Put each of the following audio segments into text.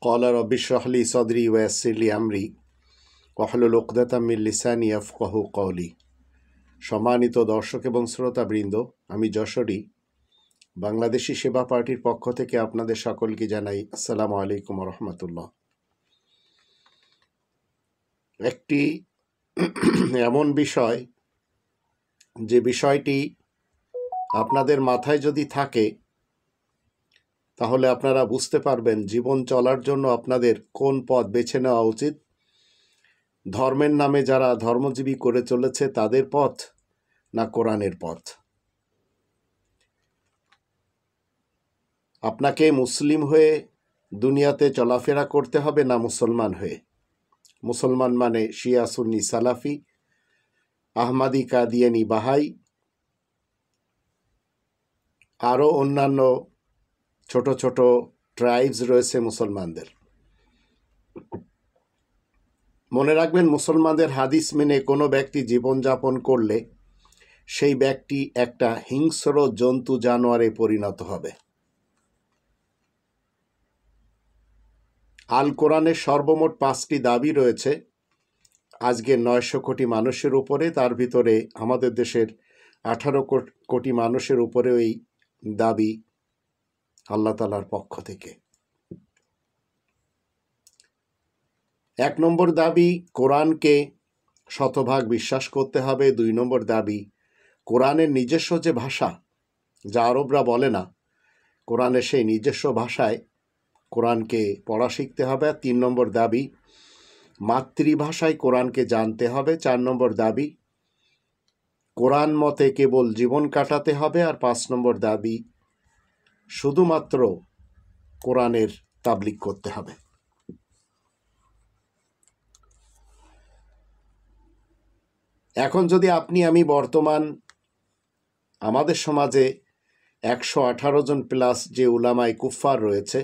ক্বালা রাব্বি ইশরাহ লি সাদরি ওয়া ইয়াসসির লি আমরি ওয়াহলুল উকদাতাম মিন লিসানি ইয়াফকাহু কওলি। সম্মানিত দর্শক এবং শ্রোতাবৃন্দ, আমি যশোরী বাংলাদেশি সেবা পার্টির পক্ষ থেকে আপনাদের সকলকে জানাই আসসালামু আলাইকুম রহমতুল্লাহ। একটি এমন বিষয়, যে বিষয়টি আপনাদের মাথায় যদি থাকে তাহলে আপনারা বুঝতে পারবেন জীবন চলার জন্য আপনাদের কোন পথ বেছে নেওয়া উচিত। ধর্মের নামে যারা ধর্মজীবী করে চলেছে তাদের পথ, না কোরআনের পথ। আপনাকে মুসলিম হয়ে দুনিয়াতে চলাফেরা করতে হবে, না মুসলমান হয়ে। মুসলমান মানে শিয়া, সুন্নি, সালাফি, আহমাদি, কাদিয়ানি, বাহাই, আরও অন্যান্য ছোট ছোট ট্রাইবস রয়েছে মুসলমানদের। মনে রাখবেন, মুসলমানদের হাদিস মেনে কোনো ব্যক্তি জীবনযাপন করলে সেই ব্যক্তি একটা হিংস্র জন্তু জানোয়ারে পরিণত হবে। আল কোরআনের সর্বমোট 5টি দাবি রয়েছে আজকে 900 কোটি মানুষের উপরে। তার ভিতরে আমাদের দেশের 18 কোটি মানুষের উপরে এই দাবি আল্লাহ তাআলার পক্ষ থেকে। 1 নম্বর দাবি, কোরআনকে শতভাগ বিশ্বাস করতে হবে। 2 নম্বর দাবি, কোরআনের নিজস্ব যে ভাষা, যা আরবরা বলে না, কোরআনের সেই নিজস্ব ভাষায় কোরআনকে পড়া শিখতে হবে। 3 নম্বর দাবি, মাতৃভাষায় কোরআনকে জানতে হবে। 4 নম্বর দাবি, কোরআন মতে কেবল জীবন কাটাতে হবে। আর 5 নম্বর দাবি, শুধুমাত্র কোরআনের তাবলীগ করতে হবে। এখন যদি আপনি আমি বর্তমান আমাদের সমাজে 118 জন প্লাস যে উলামায়ে কুফফার রয়েছে,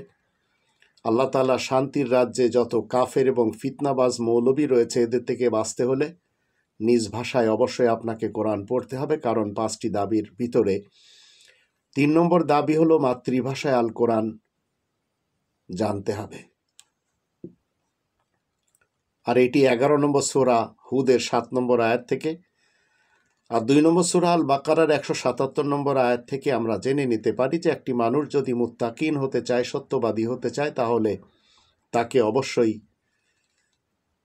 আল্লাহ তাআলা শান্তির রাজ্যে যত কাফের এবং ফিতনাবাজ মৌলবী রয়েছে, এদের থেকে বাঁচতে হলে নিজ ভাষায় অবশ্যই আপনাকে কোরআন পড়তে হবে। কারণ 5টি দাবির ভিতরে 3 নম্বর দাবি হলো মাতৃভাষায় আল কোরআন জানতে হবে। আর এটি 11 নম্বর সূরা হুদের 7 নম্বর আয়াত থেকে, আর 2 নম্বর সূরা আল বাকারার 177 নম্বর আয়াত থেকে আমরা জেনে নিতে পারি যে একটি মানুষ যদি মুত্তাকিন হতে চায়, সত্যবাদী হতে চায়, তাহলে তাকে অবশ্যই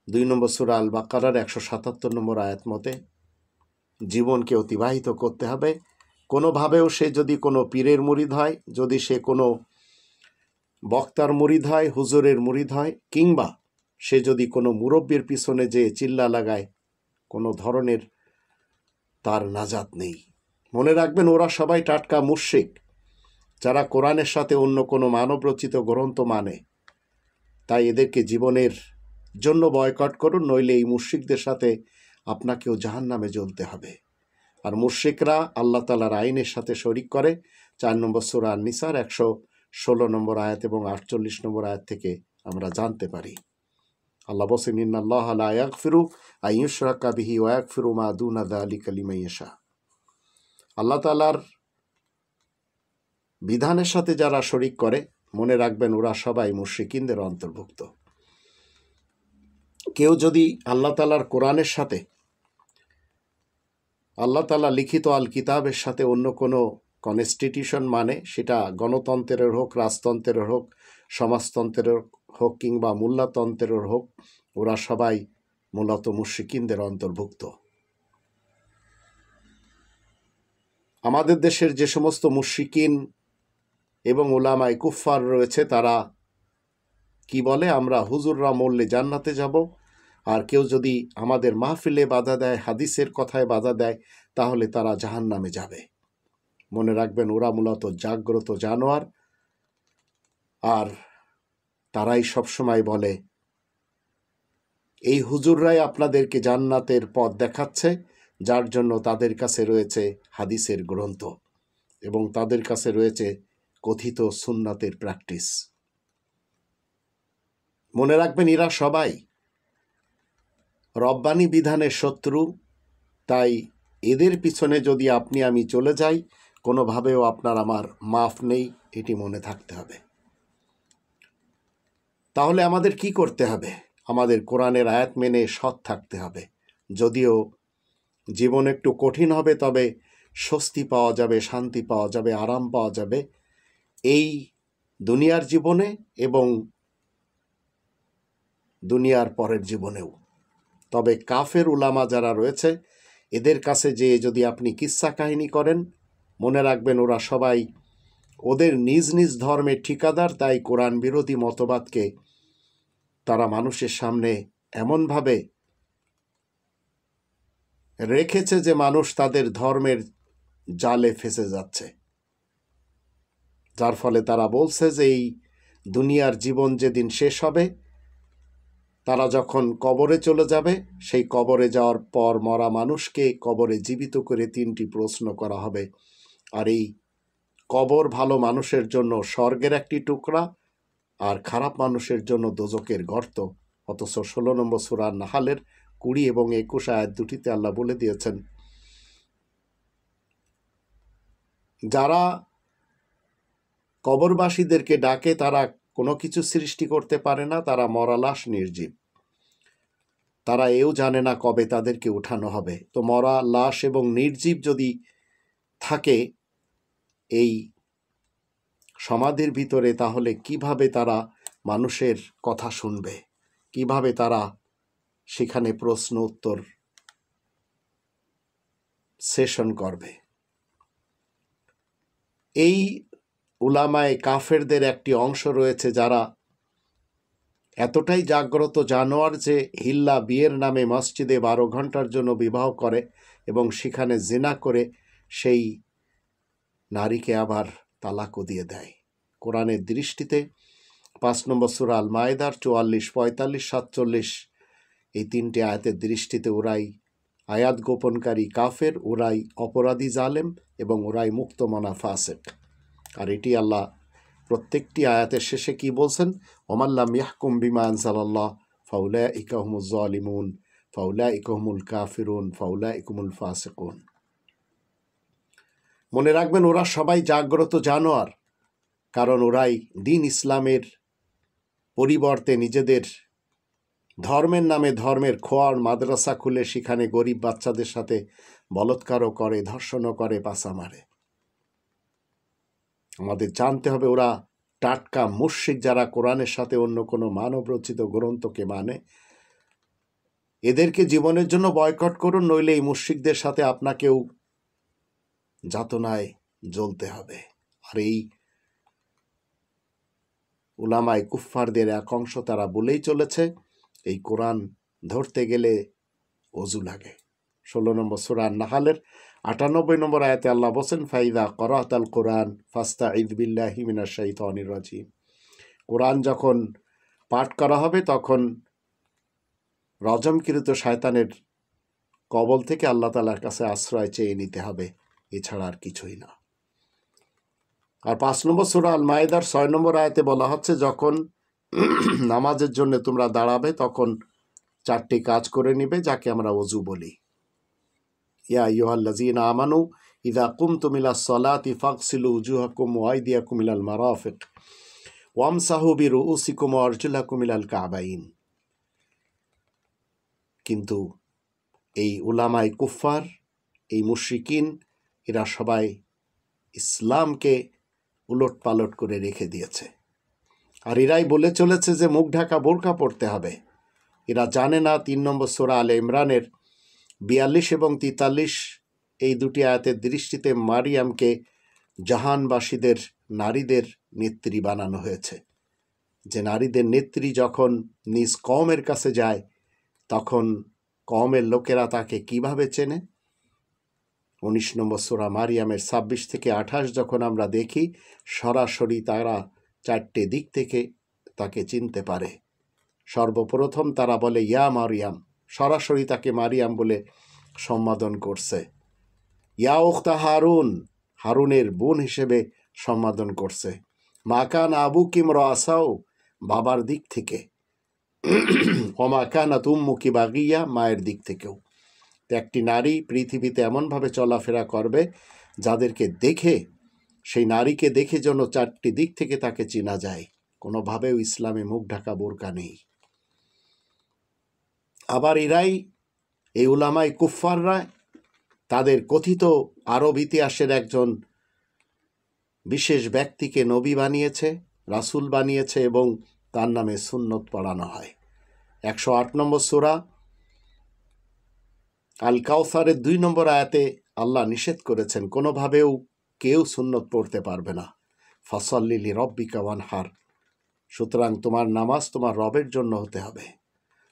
2 নম্বর সূরা আল বাকারার 177 নম্বর আয়াত মতে জীবনকে অতিবাহিত করতে হবে। কোনোভাবেও সে যদি কোনো পীরের মুরিদ হয়, যদি সে কোনো বক্তার মুরিদ হয়, হুজুরের মুরিদ হয়, কিংবা সে যদি কোনো মুরব্বির পিছনে যে চিল্লা লাগায়, কোনো ধরনের তার নাজাত নেই। মনে রাখবেন, ওরা সবাই টাটকা মুশরিক, যারা কোরআনের সাথে অন্য কোনো মানবরচিত গ্রন্থ মানে। তাই এদেরকে জীবনের জন্য বয়কট করুন, নইলে এই মুশরিকদের সাথে আপনাকেও জাহান্নামে জ্বলতে হবে। আর মুশরিকরা আল্লাহ তাআলার আইনের সাথে শরিক করে। 4 নম্বর সূরা আন-নিসার 116 নম্বর আয়াত এবং 48 নম্বর আয়াত থেকে আমরা জানতে পারি। আল্লাহ বলেন, ইন্নাল্লাহা লা ইয়াগফিরু আন ইউশরাকা বিহি ওয়া ইয়াগফিরু মা দুনা যালিকা লিমান ইয়াশা। আল্লাহ তাআলার বিধানের সাথে যারা শরিক করে, মনে রাখবেন ওরা সবাই মুশরিকিনদের অন্তর্ভুক্ত। কেউ যদি আল্লাহ তাআলার কোরআনের সাথে, আল্লাহ তাআলা লিখিত আল কিতাবের সাথে অন্য কোনো কনস্টিটিউশন মানে, সেটা গণতন্ত্রের হোক, রাজতন্ত্রের হোক, সমাজতন্ত্রের হোক, কিংবা মোল্লাতন্ত্রের হোক, ওরা সবাই মূলত মুশরিকিনদের অন্তর্ভুক্ত। আমাদের দেশের যে সমস্ত মুশরিকিন এবং উলামায়ে কুফফার রয়েছে, তারা কি বলে, আমরা হুজুররা মরলে জান্নাতে যাব, আর কেউ যদি আমাদের মাহফিলে বাধা দেয়, হাদিসের কথায় বাধা দেয়, তাহলে তারা জাহান্নামে যাবে। মনে রাখবেন, ওরা মূলত জাগ্রত জানোয়ার, আর তারাই সবসময় বলে এই হুজুররাই আপনাদেরকে জান্নাতের পথ দেখাচ্ছে, যার জন্য তাদের কাছে রয়েছে হাদিসের গ্রন্থ এবং তাদের কাছে রয়েছে কথিত সুন্নাতের প্র্যাকটিস। মনে রাখবেন, এরা সবাই রব্বানি বিধানের শত্রু। তাই এদের পিছনে যদি আপনি আমি চলে যাই, কোনোভাবেও আপনার আমার মাফ নেই, এটি মনে থাকতে হবে। তাহলে আমাদের কি করতে হবে? আমাদের কোরআনের আয়াত মেনে সৎ থাকতে হবে। যদিও জীবন একটু কঠিন হবে, তবে স্বস্তি পাওয়া যাবে, শান্তি পাওয়া যাবে, আরাম পাওয়া যাবে এই দুনিয়ার জীবনে এবং দুনিয়ার পরের জীবনেও। তবে কাফের উলামা যারা রয়েছে, এদের কাছে যেয়ে যদি আপনি কিস্সা কাহিনী করেন, মনে রাখবেন ওরা সবাই ওদের নিজ নিজ ধর্মের ঠিকাদার। তাই কোরআন বিরোধী মতবাদকে তারা মানুষের সামনে এমনভাবে রেখেছে যে মানুষ তাদের ধর্মের জালে ফেঁসে যাচ্ছে, যার ফলে তারা বলছে যে এই দুনিয়ার জীবন যেদিন শেষ হবে, তারা যখন কবরে চলে যাবে, সেই কবরে যাওয়ার পর মরা মানুষকে কবরে জীবিত করে 3টি প্রশ্ন করা হবে। আর এই কবর ভালো মানুষের জন্য স্বর্গের একটি টুকরা, আর খারাপ মানুষের জন্য দোজকের গর্ত। অথচ 16 নম্বর সূরা নাহালের 20 এবং 21 আয়াত দুটিতে আল্লাহ বলে দিয়েছেন, যারা কবরবাসীদেরকে ডাকে তারা কোনো কিছু সৃষ্টি করতে পারে না, তারা মরা লাশ, নির্জীব। তারা এও জানে না কবে তাদেরকে উঠানো হবে। তো মরা লাশ এবং নির্জীব যদি থাকে এই সমাধির ভিতরে, তাহলে কিভাবে তারা মানুষের কথা শুনবে? কিভাবে তারা সেখানে প্রশ্ন উত্তর সেশন করবে? এই উলামায়ে কাফেরদের একটি অংশ রয়েছে যারা এতটাই জাগ্রত জানোয়ার যে হিল্লা বিয়ের নামে মসজিদে 12 ঘন্টার জন্য বিবাহ করে এবং সেখানে জিনা করে সেই নারীকে আবার তালাকও দিয়ে দেয়। কোরআনের দৃষ্টিতে 5 নম্বর সূরা আল মায়েদার 44, 45, 47 এই 3টি আয়াতের দৃষ্টিতে ওরাই আয়াত গোপনকারী কাফের, ওরাই অপরাধী জালেম এবং ওরাই মুক্তমনা ফাসিক। আর এটি আল্লাহ প্রত্যেকটি আয়াতের শেষে কি বলছেন? ওমাল্লাম ইয়াহকুম বিমা আনজালাল্লাহ ফাউলাইকা হুমুজ জালিমুন ফাউলাইকা হুমুল কাফিরুন ফাউলাইকা হুমুল ফাসিকুন। মনে রাখবেন, ওরা সবাই জাগ্রত জানোয়ার, কারণ ওরাই দিন ইসলামের পরিবর্তে নিজেদের ধর্মের নামে ধর্মের খোয়ার মাদ্রাসা খুলে সেখানে গরিব বাচ্চাদের সাথে বলৎকারও করে, ধর্ষণও করে, পাছা মারে। আমাদের জানতে হবে ওরা টাটকা মুশরিক, যারা কোরআনের সাথে অন্য কোনো মানবরচিত গ্রন্থকে মানে। এদেরকে জীবনের জন্য বয়কট করুন, নইলে এই মুশরিকদের সাথে আপনাকেও যাতনায় জ্বলতে হবে। আর এই উলামায়ে কুফফারদের এক অংশ তারা বলেই চলেছে, এই কোরআন ধরতে গেলে অজু লাগে। 16 নম্বর সূরা নাহালের 98 নম্বর আয়াতে আল্লাহ বলেন, ফাইদা করাতাল কোরআন ফাস্তাইদ বিল্লাহি মিনাশ শাইতানির রাজিম। কোরআন যখন পাঠ করা হবে তখন রজমকৃত শয়তানের কবল থেকে আল্লাহ তাআলার কাছে আশ্রয় চেয়ে নিতে হবে, এছাড়া আর কিছুই না। আর 5 নম্বর সূরা আল মায়েদার 6 নম্বর আয়াতে বলা হচ্ছে, যখন নামাজের জন্য তোমরা দাঁড়াবে তখন 4টি কাজ করে নিবে, যাকে আমরা ওযু বলি। ইয়া আইয়ুহাল্লাযীনা আমানু ইযা কুমতুম ইলাস সালাতি ফাগসিলু উজুহাকুম ওয়া আইদিয়াকুম ইলাল মারাফিক ওয়ামসাহু বিরুউসিকুম ওয়া আরজুলাকুম ইলাল কাবাইন। কিন্তু এই উলামায়ে কুফফার, এই মুশরিকিন, এরা সবাই ইসলামকে উলটপালট করে রেখে দিয়েছে। আর এরাই বলে চলেছে যে মুখ ঢাকা বোরকা পড়তে হবে। এরা জানে না 3 নম্বর সূরা আলে ইমরানের 42 এবং 43 এই দুটি আয়াতের দৃষ্টিতে মারিয়ামকে জাহানবাসীদের নারীদের নেত্রী বানানো হয়েছে। যে নারীদের নেত্রী যখন নিজ কওমের কাছে যায়, তখন কওমের লোকেরা তাকে কিভাবে চেনে? 19 নম্বর সূরা মারিয়ামের 26 থেকে 28 যখন আমরা দেখি, সরাসরি তারা 4টে দিক থেকে তাকে চিনতে পারে। সর্বপ্রথম তারা বলে ইয়া মারিয়াম, সরাসরি তাকে মারিয়াম বলে সম্বোধন করছে। ইয়া উখতা হারুন, হারুনের বোন হিসেবে সম্বোধন করছে। মা কানা আবুকি ইমরাআসাও, বাবার দিক থেকে। ওয়া মা কানাত উম্মুকি বাগিয়া, মায়ের দিক থেকেও। একটি নারী পৃথিবীতে এমনভাবে চলাফেরা করবে যাদেরকে দেখে, সেই নারীকে দেখে যেন 4টি দিক থেকে তাকে চেনা যায়। কোনোভাবেও ইসলামে মুখ ঢাকা বোরকা নেই। আবার এরাই, এই উলামায়ে কুফফাররা, তাদের কথিত আরব ইতিহাসের একজন বিশেষ ব্যক্তিকে নবী বানিয়েছে, রাসূল বানিয়েছে এবং তার নামে সুন্নত পড়ানো হয়। 108 নম্বর সূরা আল কাউসারের 2 নম্বর আয়াতে আল্লাহ নিষেধ করেছেন, কোনোভাবেও কেউ সুন্নত পড়তে পারবে না। ফাসাল্লি লিরাব্বিকা ওয়ানহার, সুতরাং তোমার নামাজ তোমার রবের জন্য হতে হবে।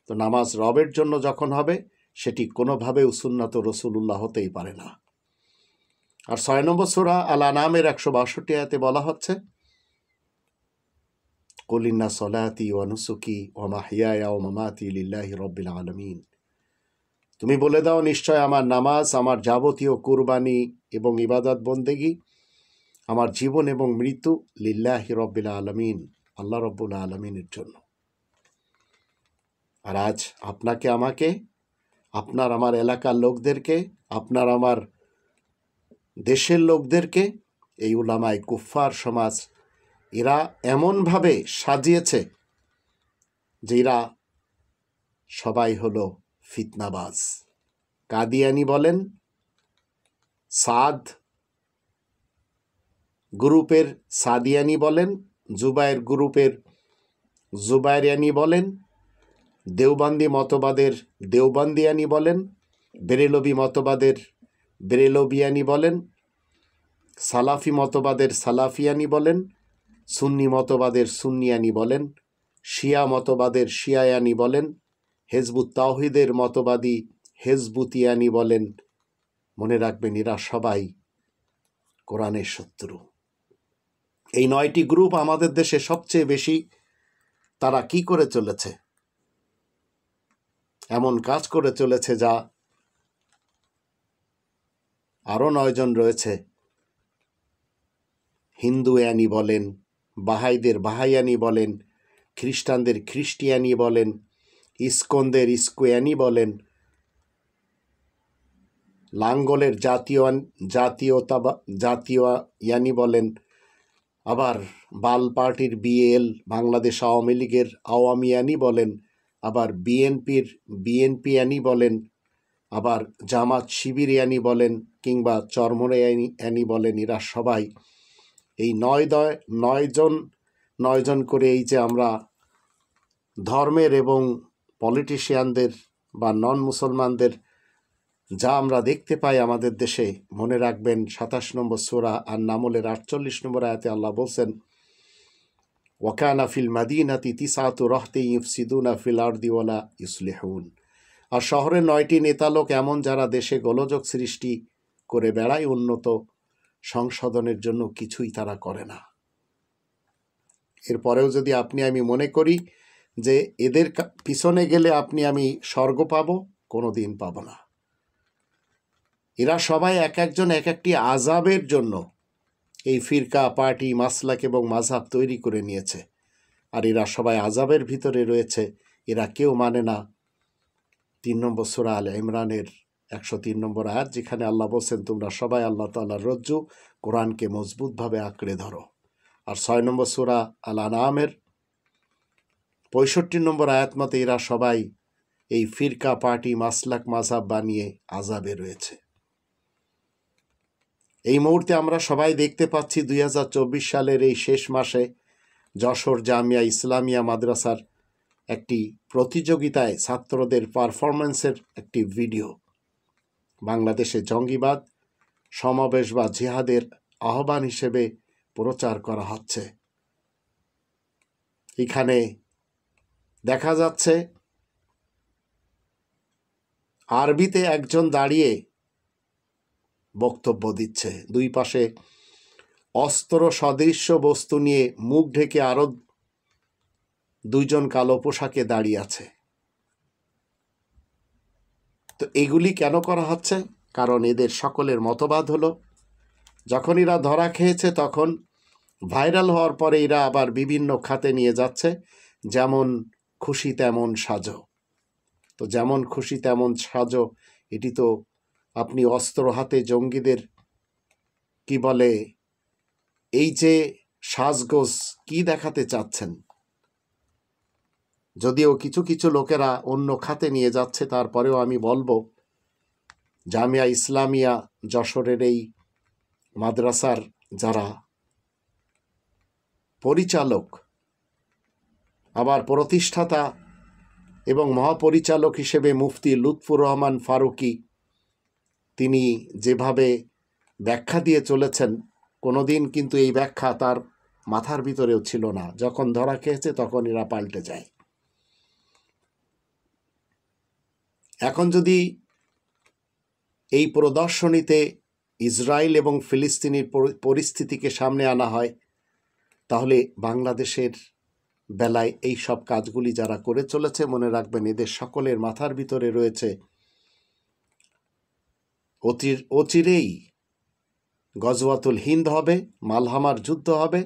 তো নামাজ রবের জন্য যখন হবে, সেটি কোনোভাবেও সুন্নত রসুলুল্লাহ হতেই পারে না। আর 6 নম্বর সূরা আল আনামের 162 আয়াতে বলা হচ্ছে, কুল ইন্না সলাতি ওয়া নুসুকি ওয়া মাহইয়ায়া ওয়া মামাতি লিল্লাহি রাব্বিল আলামিন, তুমি বলে দাও, নিশ্চয় আমার নামাজ, আমার যাবতীয় কুরবানি এবং ইবাদত বন্দেগী, আমার জীবন এবং মৃত্যু লিল্লাহি রাব্বিল আলামিন, আল্লাহ রাব্বুল আলামিনের জন্য। আর আজ আপনাকে আমাকে, আপনার আমার এলাকার লোকদেরকে, আপনার আমার দেশের লোকদেরকে এই উলামায়ে কুফফার সমাজ এরা এমনভাবে সাজিয়েছে যে এরা সবাই হলো ফিতনাবাজ। কাদিয়ানি বলেন, সাদ গ্রুপের সাদিয়ানি বলেন, জুবায়ের গ্রুপের জুবায়েরিয়ানি বলেন, দেওবন্দি মতবাদের দেওবন্দিয়ানি বলেন, বেরেলভি মতবাদের বেরেলভিয়ানি বলেন, সালাফি মতবাদের সালাফিয়ানি বলেন, সুন্নি মতবাদের সুন্নিয়ানি বলেন, শিয়া মতবাদের শিয়ায়ানি বলেন, হেজবুত তাওহীদের মতবাদী হেজবুতিয়ানি বলেন। মনে রাখবেন, এরা সবাই কোরআনের শত্রু। এই 9টি গ্রুপ আমাদের দেশে সবচেয়ে বেশি তারা কি করে চলেছে, এমন কাজ করে চলেছে যা আরও 9 জন রয়েছে। হিন্দুয়ানি বলেন, বাহাইদের বাহাইয়ানি বলেন, খ্রিস্টানদের খ্রিস্টিয়ানি বলেন, ইস্কনদের ইস্কোয়ানি বলেন, লাঙ্গলের জাতীয়ানি বলেন, আবার বাল পার্টির বিএল, বাংলাদেশ আওয়ামী লীগের আওয়ামিয়ানি বলেন, আবার বিএনপিয়ানি বলেন, আবার জামাত শিবিরিয়ানি বলেন, কিংবা চরমরায়ানি বলেন। এরা সবাই এই 9 জন করে এই যে আমরা ধর্মের এবং পলিটিশিয়ানদের বা নন মুসলমানদের যা আমরা দেখতে পাই আমাদের দেশে, মনে রাখবেন 27 নম্বর সূরা আর নামলের 48 নম্বর আয়াতে আল্লাহ বলছেন, ওয়াকানা ফিল মাদিনাতি তিসআতু রাহতিন ইফসিদুনা ফিল আরদি ওয়ালা ইসলিহুন। আর শহরের 9টি নেতালোক এমন, যারা দেশে গোলযোগ সৃষ্টি করে বেড়ায়, উন্নত সংশোধনের জন্য কিছুই তারা করে না। এরপরেও যদি আপনি আমি মনে করি যে এদের পিছনে গেলে আপনি আমি স্বর্গ পাবো, কোনো দিন পাবো না। এরা সবাই এক একজন এক একটি আযাবের জন্য এই ফিরকা, পার্টি, মাসলাক এবং মাযহাব তৈরি করে নিয়েছে। আর এরা সবাই আযাবের ভিতরে রয়েছে। এরা কেউ মানে না 3 নম্বর সূরা আলে ইমরানের 103 নম্বর আয়াত, যেখানে আল্লাহ বলছেন, তোমরা সবাই আল্লাহ তাআলার রজ্জু কোরআনকে মজবুতভাবে আঁকড়ে ধরো। আর 6 নম্বর সূরা আল আনআমের 65 নম্বর আয়াত মতে এরা সবাই এই ফিরকা, পার্টি, মাসলাক, মাযহাব বানিয়ে আযাবে রয়েছে। এই মুহূর্তে আমরা সবাই দেখতে পাচ্ছি 2024 সালের এই শেষ মাসে যশোর জামিয়া ইসলামিয়া মাদ্রাসার একটি প্রতিযোগিতায় ছাত্রদের পারফরম্যান্সের একটি ভিডিও বাংলাদেশে জঙ্গিবাদ, সমাবেশ বা জিহাদের আহ্বান হিসেবে প্রচার করা হচ্ছে। এখানে দেখা যাচ্ছে আরবিতে একজন দাঁড়িয়ে বক্তব্য দিচ্ছে, দুই পাশে অস্ত্র সদৃশ্য বস্তু নিয়ে মুখ ঢেকে আরো 2 জন কালো পোশাকে দাঁড়িয়ে আছে। তো এগুলি কেন করা হচ্ছে? কারণ এদের সকলের মতবাদ হলো, যখন এরা ধরা খেয়েছে তখন ভাইরাল হওয়ার পরে এরা আবার বিভিন্ন খাতে নিয়ে যাচ্ছে, যেমন খুশি তেমন সাজো। তো যেমন খুশি তেমন সাজো, এটি তো আপনি অস্ত্র হাতে জঙ্গিদের কি বলে, এই যে সাজগোজ কি দেখাতে চাচ্ছেন? যদিও কিছু কিছু লোকেরা অন্য খাতে নিয়ে যাচ্ছে, তারপরেও আমি বলবো জামিয়া ইসলামিয়া যশোরের এই মাদ্রাসার যারা পরিচালক, আবার প্রতিষ্ঠাতা এবং মহাপরিচালক হিসেবে মুফতি লুৎফুর রহমান ফারুকী, তিনি যেভাবে ব্যাখ্যা দিয়ে চলেছেন, কোনোদিন কিন্তু এই ব্যাখ্যা তার মাথার ভিতরেও ছিল না। যখন ধরা খেয়েছে তখন এরা পাল্টে যায়। এখন যদি এই প্রদর্শনীতে ইসরায়েল এবং ফিলিস্তিনির পরিস্থিতিকে সামনে আনা হয়, তাহলে বাংলাদেশের বেলায় এই সব কাজগুলি যারা করে চলেছে, মনে রাখবেন এদের সকলের মাথার ভিতরে রয়েছে অচিরেই গজওয়াতুল হিন্দ হবে, মালহামার যুদ্ধ হবে।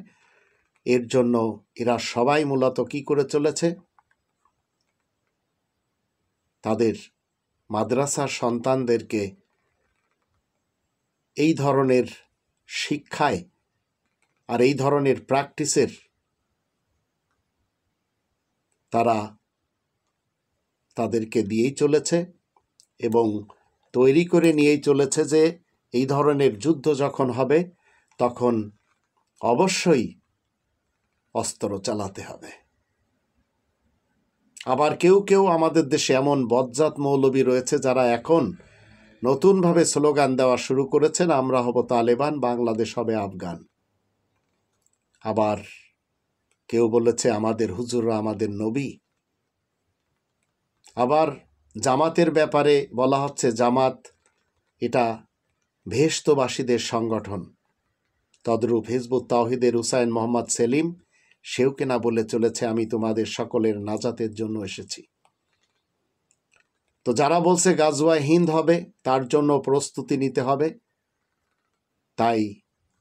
এর জন্য এরা সবাই মূলত কি করে চলেছে? তাদের মাদ্রাসার সন্তানদেরকে এই ধরনের শিক্ষায় আর এই ধরনের প্র্যাকটিসের তারা তাদেরকে দিয়েই চলেছে এবং তৈরি করে নিয়েই চলেছে যে এই ধরনের যুদ্ধ যখন হবে তখন অবশ্যই অস্ত্র চালাতে হবে। আবার কেউ কেউ আমাদের দেশে এমন বজ্জাত মৌলবী রয়েছে যারা এখন নতুনভাবে স্লোগান দেওয়া শুরু করেছেন, আমরা হব তালেবান, বাংলাদেশ হবে আফগান। আবার কেউ বলেছে আমাদের হুজুররা আমাদের নবী। আবার জামাতের ব্যাপারে বলা হচ্ছে জামাত এটা ভেস্টবাসীদের সংগঠন। তদ্রূপ হিজবুত তাওহীদের হুসাইন মোহাম্মদ সেলিম, সেও কেনা বলে চলেছে আমি তোমাদের সকলের নাজাতের জন্য এসেছি। তো যারা বলছে গাজওয়ায়ে হিন্দ হবে, তার জন্য প্রস্তুতি নিতে হবে, তাই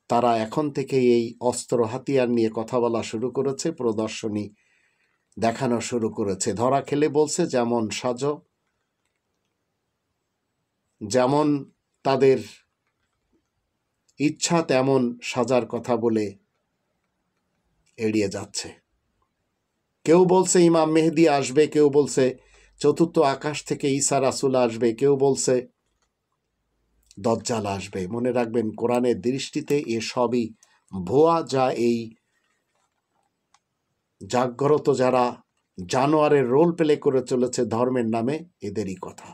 তারা এখন থেকে এই অস্ত্র হাতিয়ার নিয়ে কথা বলা শুরু করেছে, প্রদর্শনী দেখানো শুরু করেছে। ধরা খেলে বলছে যেমন সাজো, যেমন তাদের ইচ্ছা তেমন সাজার কথা বলে এড়িয়ে যাচ্ছে। কেউ বলছে ইমাম মেহেদি আসবে, কেউ বলছে চতুর্থ আকাশ থেকে ঈসা রাসূল আসবে, কেউ বলছে দজ্জাল আসবে। মনে রাখবেন কোরআনের দৃষ্টিতে এসবই ভুয়া, যা এই জাগ্রত যারা জানোয়ারের রোল প্লে করে চলেছে ধর্মের নামে, এদেরই কথা।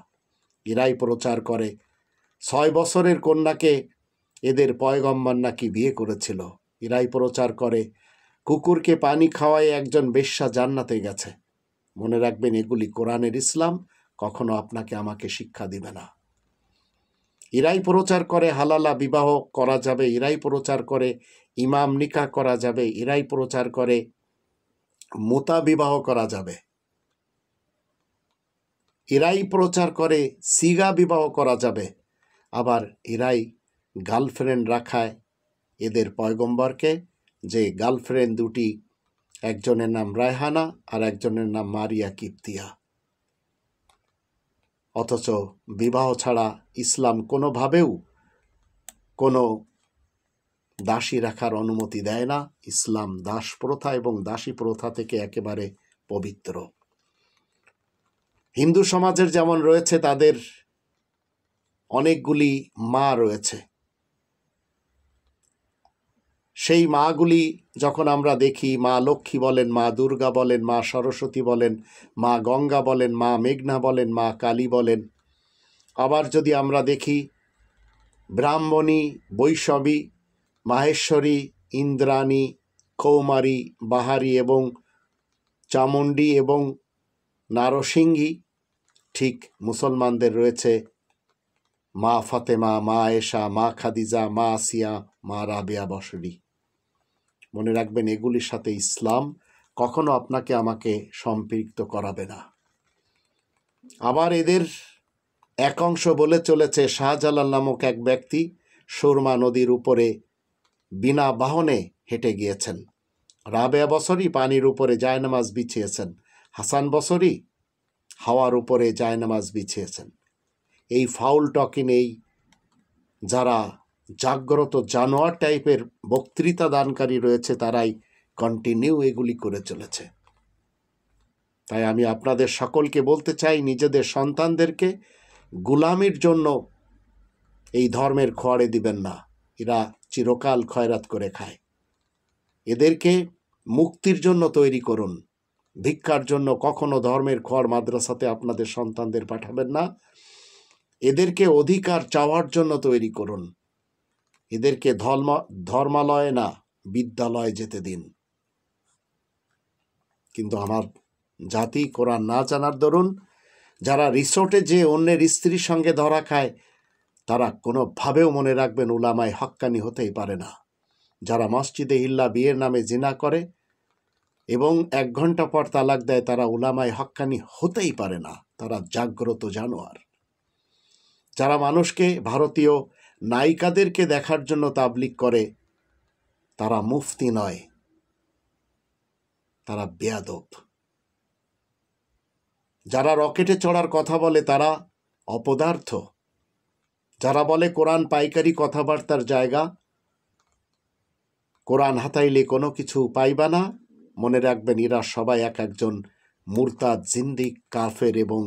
এরাই প্রচার করে 6 বছরের কন্যাকে এদের পয়গম্বর নাকি বিয়ে করেছিল। এরাই প্রচার করে কুকুরকে পানি খাওয়ায় একজন বেশ্যা জান্নাতে গেছে। মনে রাখবেন এগুলি কোরআনের ইসলাম কখনো আপনাকে আমাকে শিক্ষা দিবে না। এরাই প্রচার করে হালালা বিবাহ করা যাবে, এরাই প্রচার করে ইমাম নিকাহ করা যাবে, এরাই প্রচার করে মুতা বিবাহ করা যাবে, এরাই প্রচার করে সিগা বিবাহ করা যাবে। আবার এরাই গার্লফ্রেন্ড রাখায় এদের পয়গম্বরকে, যে গার্লফ্রেন্ড দুটি, একজনের নাম রায়হানা আর একজনের নাম মারিয়া কিপ্তিয়া। অথচ বিবাহ ছাড়া ইসলাম কোনোভাবেও কোনো দাসী রাখার অনুমতি দেয় না। ইসলাম দাস প্রথা এবং দাসী প্রথা থেকে একেবারে পবিত্র। হিন্দু সমাজের যেমন রয়েছে তাদের অনেকগুলি মা রয়েছে, সেই মাগুলি যখন আমরা দেখি, মা লক্ষ্মী বলেন, মা দুর্গা বলেন, মা সরস্বতী বলেন, মা গঙ্গা বলেন, মা মেঘনা বলেন, মা কালী বলেন। আবার যদি আমরা দেখি ব্রাহ্মণী, বৈষ্ণবী, মাহেশ্বরী, ইন্দ্রাণী, কৌমারী, বাহারী এবং চামুণ্ডী এবং নারসিংহী, ঠিক মুসলমানদের রয়েছে মা ফাতেমা, মা আয়েশা, মা খাদিজা, মা আসিয়া, মা রাবেয়া বসরি। মনে রাখবেন এগুলির সাথে ইসলাম কখনো আপনাকে আমাকে সম্পৃক্ত করাবে না। আবার এদের এক অংশ বলে চলেছে শাহজালাল নামক এক ব্যক্তি সুরমা নদীর উপরে বিনা বাহনে হেঁটে গিয়েছেন, রাবেয়া বসরি পানির উপরে জায়নামাজ বিছিয়েছেন, হাসান বসরি হাওয়ার উপরে জায়নামাজ বিছিয়েছেন। এই ফাউল টকিন, এই যারা জাগ্রত জানোয়ার টাইপের বক্তৃতা দানকারী রয়েছে, তারাই কন্টিনিউ এগুলি করে চলেছে। তাই আমি আপনাদের সকলকে বলতে চাই, নিজেদের সন্তানদেরকে গুলামির জন্য এই ধর্মের খোয়াড়ে দিবেন না। এরা চিরকাল খয়রাত করে খায়। এদেরকে মুক্তির জন্য তৈরি করুন। ভিক্ষার জন্য কখনো ধর্মের খোয়াড় মাদ্রাসাতে আপনাদের সন্তানদের পাঠাবেন না। এদেরকে অধিকার চাওয়ার জন্য তৈরি করুন। এদেরকে ধর্মালয়ে না, বিদ্যালয়ে যেতে দিন। কিন্তু আমার জাতি কোরআন না জানার দরুন যারা রিসোর্টে যে অন্যের স্ত্রীর সঙ্গে ধরা খায়, তারা কোনোভাবেও মনে রাখবেন উলামায়ে হক্কানি হতেই পারে না। যারা মসজিদে ইল্লা বিয়ের নামে জিনা করে এবং 1 ঘন্টা পর তালাক দেয়, তারা উলামায়ে হক্কানি হতেই পারে না। তারা জাগ্রত জানোয়ার। যারা মানুষকে ভারতীয় নায়িকাদেরকে দেখার জন্য তাবলিগ করে, তারা মুফতি নয়, তারা বেয়াদব। যারা রকেটে চড়ার কথা বলে, তারা অপদার্থ। যারা বলে কোরআন পাইকারি কথাবার্তার জায়গা, কোরআন হাতাইলে কোনো কিছু পাইবা না, মনে রাখবেন এরা সবাই এক একজন মুরতাদ, জিন্দিক, কাফের এবং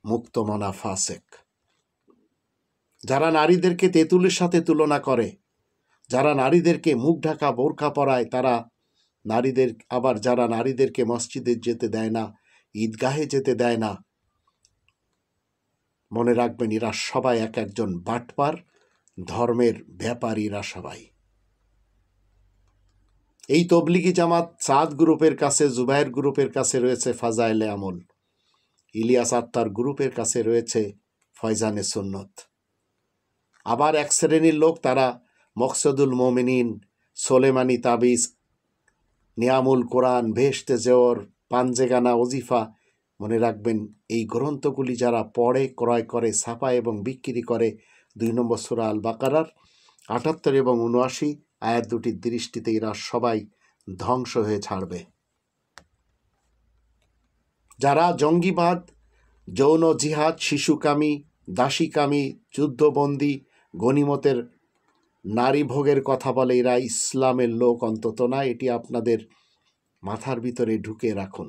মুক্তমনা ফাসেক। যারা নারীদেরকে তেঁতুলের সাথে তুলনা করে, যারা নারীদেরকে মুখ ঢাকা বোরকা পরায়, তারা নারীদের, আবার যারা নারীদেরকে মসজিদে যেতে দেয় না, ঈদগাহে যেতে দেয় না, মনে রাখবেন এরা সবাই এক একজন বাটপার, ধর্মের ব্যাপারীরা সবাই। এই তবলিগি জামাত সাদ গ্রুপের কাছে, জুবায়ের গ্রুপের কাছে রয়েছে ফাজাইলে আমল, ইলিয়াস আত্মার গ্রুপের কাছে রয়েছে ফয়জানে সুন্নত। আবার এক শ্রেণীর লোক, তারা মকসুদুল মোমিনিন, সোলেমানি তাবিজ, নিয়ামুল কোরআন, ভেস্তে জেওর, পাঞ্জেগানা, ওজিফা, মনে রাখবেন এই গ্রন্থগুলি যারা পড়ে, ক্রয় করে, ছাপায় এবং বিক্রি করে, 2 নম্বর সূরা আল বাকারার 78 এবং 79 আয়াত দুটির দৃষ্টিতে এরা সবাই ধ্বংস হয়ে ছাড়বে। যারা জঙ্গিবাদ, যৌন জিহাদ, শিশুকামী, দাসীকামী, যুদ্ধবন্দী, গনিমতের নারী ভোগের কথা বলে, এরা ইসলামের লোক অন্তত না। এটি আপনাদের মাথার ভিতরে ঢুকে রাখুন।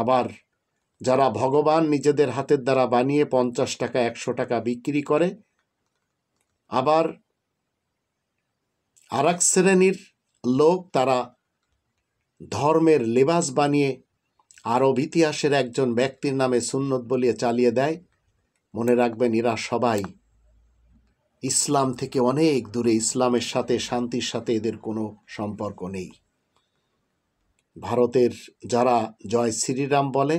আবার যারা ভগবান নিজেদের হাতের দ্বারা বানিয়ে 50 টাকা 100 টাকা বিক্রি করে, আবার আর এক শ্রেণীর লোক, তারা ধর্মের লেবাস বানিয়ে আরব ইতিহাসের একজন ব্যক্তির নামে সুন্নত বলিয়ে চালিয়ে দেয়। মনে রাখবেন এরা সবাই ইসলাম থেকে অনেক দূরে। ইসলামের সাথে, শান্তির সাথে এদের কোনো সম্পর্ক নেই। ভারতের যারা জয় শ্রীরাম বলে,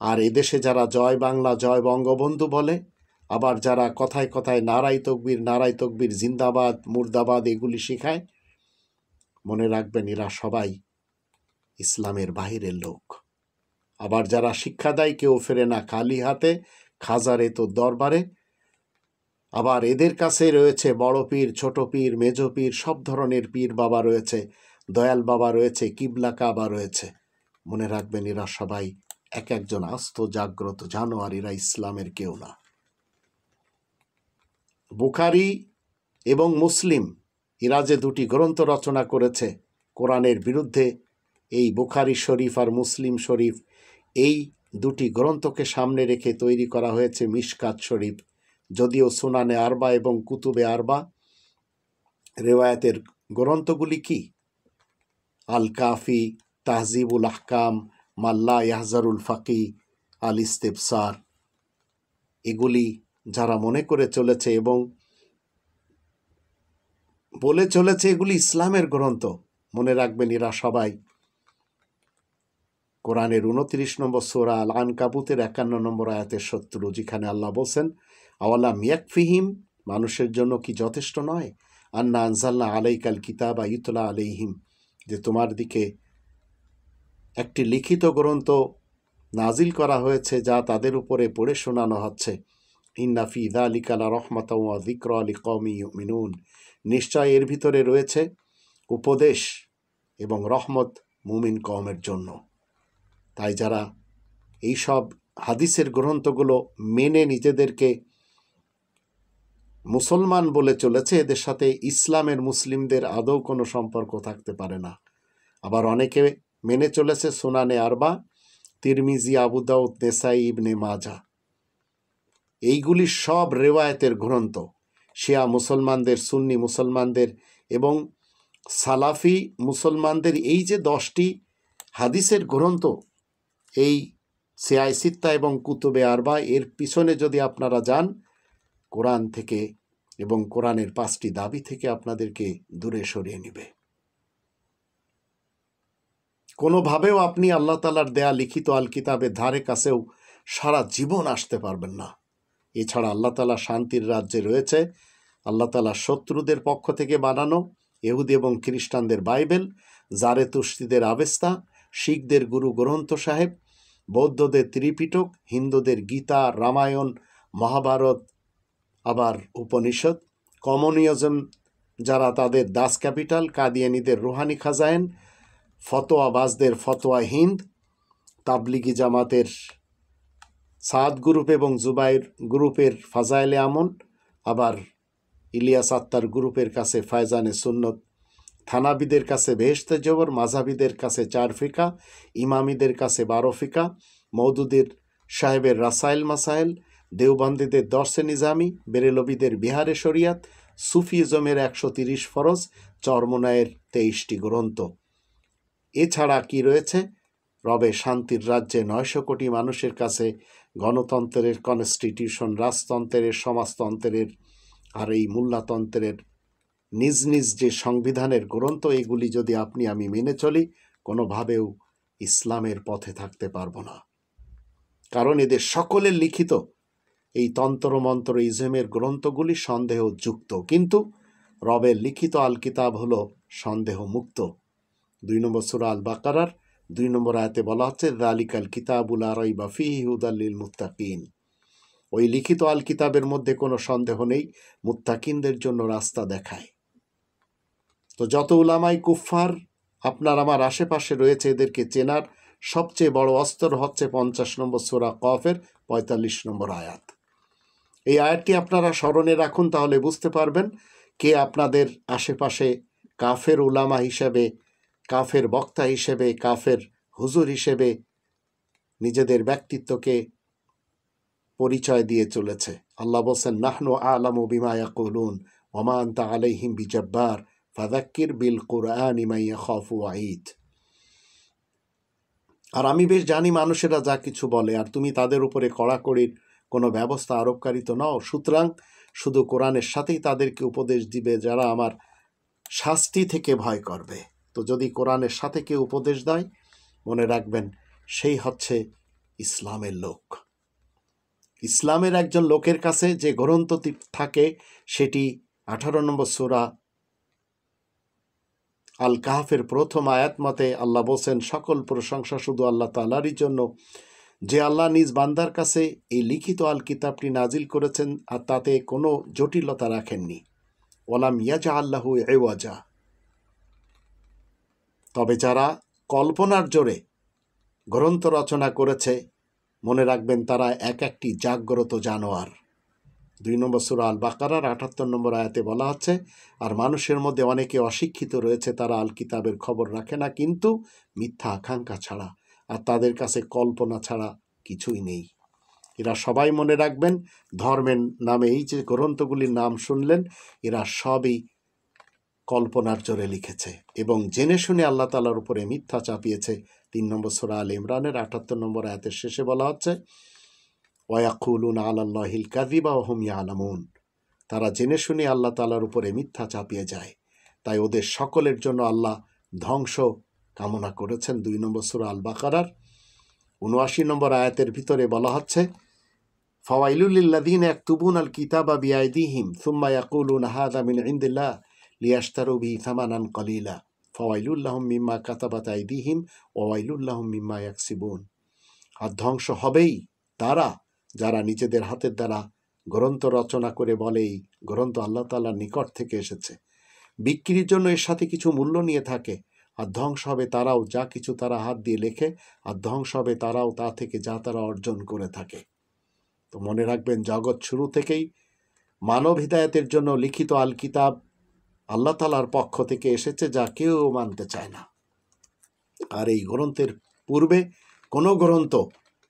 আর এদেশে যারা জয় বাংলা, জয় বঙ্গবন্ধু বলে, আবার যারা কথায় কথায় নারাই তকবীর, জিন্দাবাদ, মুর্দাবাদ এগুলি শেখায়, মনে রাখবেন এরা সবাই ইসলামের বাহিরের লোক। আবার যারা শিক্ষা দেয়, কেউ ফেরে না খালি হাতে, খাজারে তো দরবারে। আবার এদের কাছে রয়েছে বড় পীর, ছোট পীর, মেজ পীর, সব ধরনের পীর বাবা রয়েছে, দয়াল বাবা রয়েছে, কিবলা কাবা রয়েছে। মনে রাখবেন এরা সবাই এক একজন আস্ত জাগ্রত জানোয়ার, এরা ইসলামের কেউ না। বুখারী এবং মুসলিম, এরা যে 2টি গ্রন্থ রচনা করেছে কোরআনের বিরুদ্ধে, এই বুখারী শরীফ আর মুসলিম শরীফ, এই 2টি গ্রন্থকে সামনে রেখে তৈরি করা হয়েছে মিশকাত শরীফ। যদিও সুনানে আরবা এবং কুতুবে আরবা রেওয়ায়াতের গ্রন্থগুলি কি? আল কাফি, তাহজিবুল আহকাম, মাল্লা ইয়াহজারুল ফাকি, আল ইস্তেবসার, এগুলি যারা মনে করে চলেছে এবং বলে চলেছে এগুলি ইসলামের গ্রন্থ, মনে রাখবেন এরা সবাই কোরআনের 29 নম্বর সূরা আল আনকাবুতের 51 নম্বর আয়াতের শত্রু, যেখানে আল্লাহ বলছেন, আওয়ালাম ইয়াকফিহিম, মানুষের জন্য কি যথেষ্ট নয়, আন্না আনজালনা আলাইকাল কিতাবা ইউতলা আলাইহিম, যে তোমার দিকে একটি লিখিত গ্রন্থ নাজিল করা হয়েছে যা তাদের উপরে পড়ে শোনানো হচ্ছে। ইন্না ফি যালিকা লা রাহমাতাও ওয়া যিকরা লিকাওমিন ইউমিনুন, নিশ্চয় এর ভিতরে রয়েছে উপদেশ এবং রহমত মুমিন কওমের জন্য। তাই যারা এইসব হাদিসের গ্রন্থগুলো মেনে নিজেদেরকে মুসলমান বলে চলেছে, এদের সাথে ইসলামের মুসলিমদের আদৌ কোনো সম্পর্ক থাকতে পারে না। আবার অনেকে মেনে চলেছে সুনানে আরবা, তিরমিজি, আবু দাউদ, নেসাই, ইবনে মাজা। এইগুলি সব রেওয়ায়েতের গ্রন্থ। শিয়া মুসলমানদের, সুন্নি মুসলমানদের এবং সালাফি মুসলমানদের এই যে 10টি হাদিসের গ্রন্থ, এই সিয়াই সিত্তা এবং কুতুবে আরবা, এর পিছনে যদি আপনারা যান, কোরআন থেকে এবং কোরআনের 5টি দাবি থেকে আপনাদেরকে দূরে সরিয়ে নেবে। কোনোভাবেও আপনি আল্লাহ তাআলার দেয়া লিখিত আল কিতাবের ধারে কাছেও সারা জীবন আসতে পারবেন না। এছাড়া আল্লাহ তাআলা শান্তির রাজ্যে রয়েছে আল্লাহ তাআলা শত্রুদের পক্ষ থেকে বানানো ইহুদি এবং খ্রিস্টানদের বাইবেল, জারেতুস্তিদের আবেস্তা, শিখদের গুরু গ্রন্থ সাহেব, বৌদ্ধদের ত্রিপিটক, হিন্দুদের গীতা, রামায়ণ, মহাভারত, আবার উপনিষদ, কমিউনিজম যারা তাদের দাস ক্যাপিটাল, কাদিয়ানীদের রুহানি খাজায়েন, ফতোয়াবাজদের ফতোয়া হিন্দ, তাবলিগি জামাতের সাদ গ্রুপ এবং জুবাইর গ্রুপের ফাজাইলে আমল, আবার ইলিয়াস আত্মার গ্রুপের কাছে ফায়জানে সুন্নত, থানাবিদের কাছে বেহেশতে জবর, মাঝাবিদের কাছে 4 ফিকা, ইমামিদের কাছে 12 ফিকা, মওদুদের সাহেবের রাসাইল মাসাইল, দেওবন্দিদের দর্শে নিজামি, বেরেলবিদের বিহারে শরিয়াত, সুফিজমের 130 ফরজ, চরমোনায়ের 23টি গ্রন্থ। এছাড়া কি রয়েছে? রবে শান্তির রাজ্যে 900 কোটি মানুষের কাছে গণতন্ত্রের কনস্টিটিউশন, রাজতন্ত্রের, সমাজতন্ত্রের আর এই মোল্লাতন্ত্রের নিজ নিজ যে সংবিধানের গ্রন্থ, এগুলি যদি আপনি আমি মেনে চলি, কোনোভাবেও ইসলামের পথে থাকতে পারবো না। কারণ এদের সকলের লিখিত এই তন্ত্রমন্ত্র ইজমের গ্রন্থগুলি সন্দেহযুক্ত, কিন্তু রবের লিখিত আল কিতাব হলো সন্দেহ মুক্ত। 2 নম্বর সূরা আল বাকারার 2 নম্বর আয়াতে বলা হচ্ছে, যালিকাল কিতাবুল লা রাইবা ফীহি হুদাল লিল মুত্তাকিন। ওই লিখিত আল কিতাবের মধ্যে কোনো সন্দেহ নেই, মুত্তাকিনদের জন্য রাস্তা দেখায়। তো যত উলামাই কুফফার আপনার আমার আশেপাশে রয়েছে, এদেরকে চেনার সবচেয়ে বড় অস্ত্র হচ্ছে 50 নম্বর সূরা কফের 45 নম্বর আয়াত। এই আয়াতটি আপনারা স্মরণে রাখুন, তাহলে বুঝতে পারবেন কে আপনাদের আশেপাশে কাফের উলামা হিসেবে, কাফের বক্তা হিসেবে, কাফের হুজুর হিসেবে নিজেদের ব্যক্তিত্বকে পরিচয় দিয়ে চলেছে। আল্লাহ বলছেন, নাহনু আ'লামু বিমা ইয়াকুলুন ওয়া মা আনতা আলাইহিম বিজাব্বার ফাযাক্কির বিল কুরআনি মান ইয়াখাফু ওয়াঈদ। আর আমি বেশ জানি মানুষেরা যা কিছু বলে, আর তুমি তাদের উপরে কড়াকড়ির কোনো ব্যবস্থা আরোপকারী তো নও। সুতরাং শুধু কোরআনের সাথেই তাদেরকে উপদেশ দিবে যারা আমার শাস্তি থেকে ভয় করবে। তো যদি কোরআনের সাথে কেউ উপদেশ দেয়, মনে রাখবেন সেই হচ্ছে ইসলামের লোক। ইসলামের একজন লোকের কাছে যে গ্রন্থটি থাকে, সেটি 18 নম্বর সূরা আল কাহফের 1ম আয়াত মতে আল্লাহ বলছেন, সকল প্রশংসা শুধু আল্লাহ তাআলারই জন্য, যে আল্লাহ নিজ বান্দার কাছে এই লিখিত আল কিতাবটি নাজিল করেছেন আর তাতে কোনো জটিলতা রাখেননি। ওয়ালাম ইয়াজআল লাহু ইওয়াজা। তবে যারা কল্পনার জোরে গ্রন্থ রচনা করেছে, মনে রাখবেন তারা এক একটি জাগ্রত জানোয়ার। 2 নম্বর সূরা আল বাকারার 78 নম্বর আয়াতে বলা হচ্ছে, আর মানুষের মধ্যে অনেকে অশিক্ষিত রয়েছে, তারা আল কিতাবের খবর রাখে না, কিন্তু মিথ্যা আকাঙ্ক্ষা ছাড়া, আর তাদের কাছে কল্পনা ছাড়া কিছুই নেই। এরা সবাই মনে রাখবেন, ধর্মের নামে এই যে গ্রন্থগুলির নাম শুনলেন, এরা সবই কল্পনার জোরে লিখেছে এবং জেনে শুনে আল্লাহ তাআলার উপরে মিথ্যা চাপিয়েছে। 3 নম্বর সূরা আল ইমরানের 78 নম্বর আয়াতের শেষে বলা হচ্ছে, ওয়ায়াকুলুনা আলাল্লাহিল কাযিবা ওয়া হুম ইয়ালামুন। তারা জেনে শুনে আল্লাহ তাআলার উপরে মিথ্যা চাপিয়ে যায়, তাই ওদের সকলের জন্য আল্লাহ ধ্বংস কামনা করেছেন। 2 নম্বর সূরা আল বাকারার 79 নম্বর আয়াতের ভিতরে বলা হচ্ছে, ফাওয়াইলুল লিল্লাযীনা ইয়াকতুবুনাল কিতাবা বিআইদিহিম সুম্মা ইয়াকুলুনা হাযা মিন ইনদিল্লাহ লিয়াশতারু বিহি সামানান কলিলা ফাওয়াইলুল লাহুম মিম্মা কাতাবাত আইদিহিম ওয়া ওয়াইলুল লাহুম মিম্মা ইয়াকসিবুন। আর ধ্বংস হবেই তারা যারা নিজেদের হাতের দ্বারা গ্রন্থ রচনা করে বলে এই গ্রন্থ আল্লাহ তাআলার নিকট থেকে এসেছে, বিক্রির জন্য এর সাথে কিছু মূল্য নিয়ে থাকে। আর ধ্বংস হবে তারাও যা কিছু তারা হাত দিয়ে লেখে, আর ধ্বংস হবে তারাও তা থেকে যা তারা অর্জন করে থাকে। তো মনে রাখবেন, জগৎ শুরু থেকেই মানব হিদায়াতের জন্য লিখিত আল কিতাব আল্লাহ তাআলার পক্ষ থেকে এসেছে, যা কেউ মানতে চায় না। আর এই গ্রন্থের পূর্বে কোনো গ্রন্থ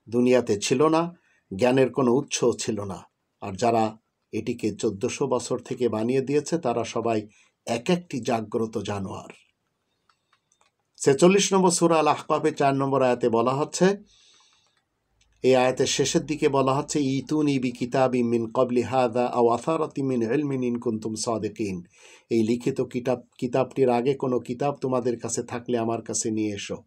দুনিয়াতে ছিল না, জ্ঞানের কোনো উৎস ছিল না। আর যারা এটিকে 1400 বছর থেকে বানিয়ে দিয়েছে তারা সবাই এক একটি জাগ্রত জানোয়ার। 46 নম্বর সূরা আল আহকাফে 4 নম্বর আয়াতে বলা হচ্ছে, এই আয়াতের শেষের দিকে বলা হচ্ছে, ইতুনি বি কিতাবি মিন ক্বাবলি হাযা আও আসারাতি মিন ইলমিন ইন কুনতুম সাদিকিন। এই লিখিত কিতাবটির আগে কোনো কিতাব তোমাদের কাছে থাকলে আমার কাছে নিয়ে এসো,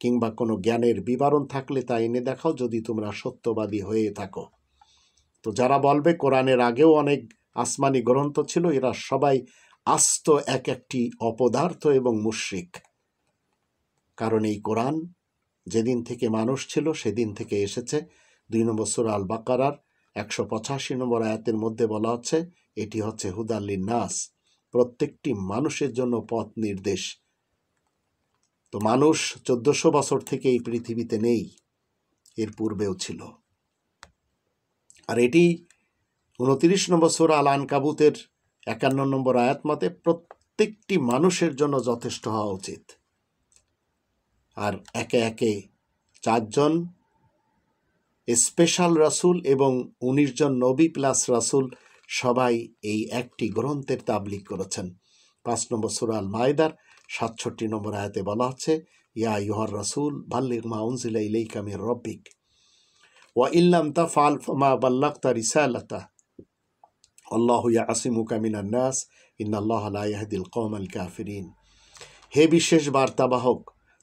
কিংবা কোনো জ্ঞানের বিবরণ থাকলে তা এনে দেখাও যদি তোমরা সত্যবাদী হয়ে থাকো। তো যারা বলবে কোরআনের আগেও অনেক আসমানি গ্রন্থ ছিল, এরা সবাই আস্ত এক একটি অপদার্থ এবং মুশরিক। কারণ এই কোরআন যেদিন থেকে মানুষ ছিল সেদিন থেকে এসেছে। 2 নম্বর সূরা আল বাকারার 185 নম্বর আয়াতের মধ্যে বলা হচ্ছে, এটি হচ্ছে হুদাল লিন্নাস, প্রত্যেকটি মানুষের জন্য পথ নির্দেশ। তো মানুষ 1400 বছর থেকে এই পৃথিবীতে নেই, এর পূর্বেও ছিল। আর এটি 29 নম্বর সূরা আল আনকাবুতের 51 নম্বর আয়াত মতে প্রত্যেকটি মানুষের জন্য যথেষ্ট হওয়া উচিত। আর একে একে 4 জন স্পেশাল রাসূল এবং 19 জন নবী প্লাস রাসূল সবাই এই একটি গ্রন্থের তাবলীগ করেছেন। 5 নম্বর সূরা আল মায়দার 67 নম্বর আয়াতে বলা হচ্ছে, ইয়া আইয়ুহার রাসূল বাল্লিগ মা উনজিলা ইলাইকা মির রাব্বিক ওয়া ইল্লাম তাফআল ফামা বাল্লাগতা রিসালাতা আল্লাহু ইয়াসিমুকা মিনান নাস ইন্নাল্লাহা লা ইয়াহদিল কওমাল কাফিরিন। হে বিশেষ বার্তাবাহক,